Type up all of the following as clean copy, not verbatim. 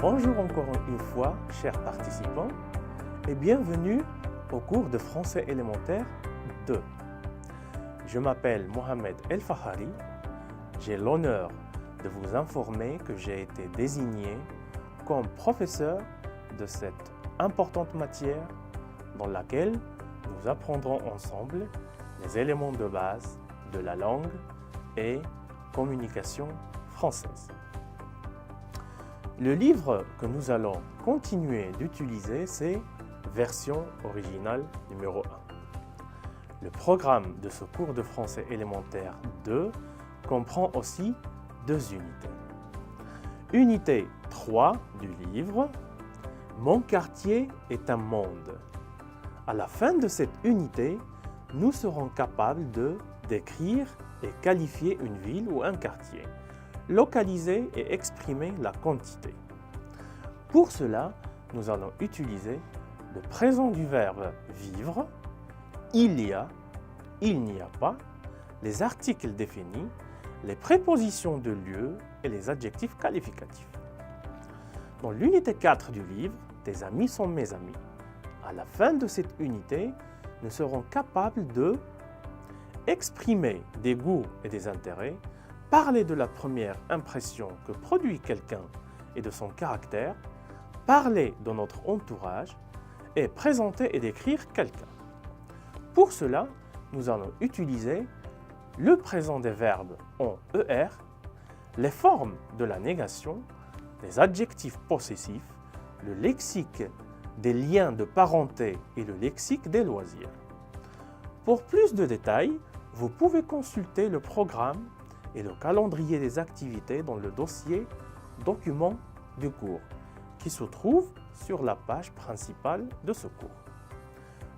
Bonjour encore une fois, chers participants, et bienvenue au cours de français élémentaire 2. Je m'appelle Mohamed El Fahari. J'ai l'honneur de vous informer que j'ai été désigné comme professeur de cette importante matière dans laquelle nous apprendrons ensemble les éléments de base de la langue et communication française. Le livre que nous allons continuer d'utiliser, c'est Version originale numéro 1. Le programme de ce cours de français élémentaire 2 comprend aussi 2 unités. Unité 3 du livre, Mon quartier est un monde. À la fin de cette unité, nous serons capables de décrire et qualifier une ville ou un quartier, localiser et exprimer la quantité. Pour cela, nous allons utiliser le présent du verbe vivre, il y a, il n'y a pas, les articles définis, les prépositions de lieu et les adjectifs qualificatifs. Dans l'unité 4 du livre, Tes amis sont mes amis, à la fin de cette unité, nous serons capables de exprimer des goûts et des intérêts, parler de la première impression que produit quelqu'un et de son caractère, parler de notre entourage et présenter et décrire quelqu'un. Pour cela, nous allons utiliser le présent des verbes en ER, les formes de la négation, les adjectifs possessifs, le lexique des liens de parenté et le lexique des loisirs. Pour plus de détails, vous pouvez consulter le programme et le calendrier des activités dans le dossier Documents du cours, qui se trouve sur la page principale de ce cours.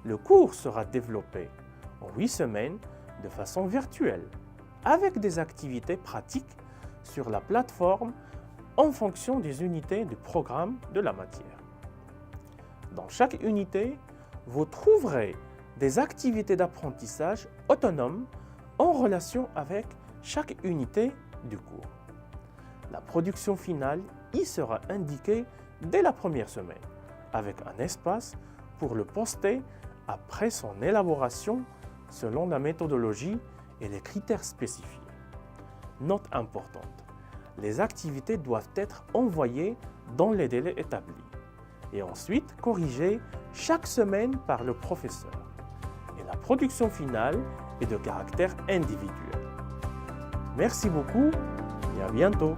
Le cours sera développé en 8 semaines de façon virtuelle, avec des activités pratiques sur la plateforme en fonction des unités du programme de la matière. Dans chaque unité, vous trouverez des activités d'apprentissage autonomes en relation avec chaque unité du cours. La production finale y sera indiquée dès la première semaine, avec un espace pour le poster après son élaboration selon la méthodologie et les critères spécifiés. Note importante, les activités doivent être envoyées dans les délais établis et ensuite corrigées chaque semaine par le professeur. Et la production finale est de caractère individuel. Merci beaucoup et à bientôt.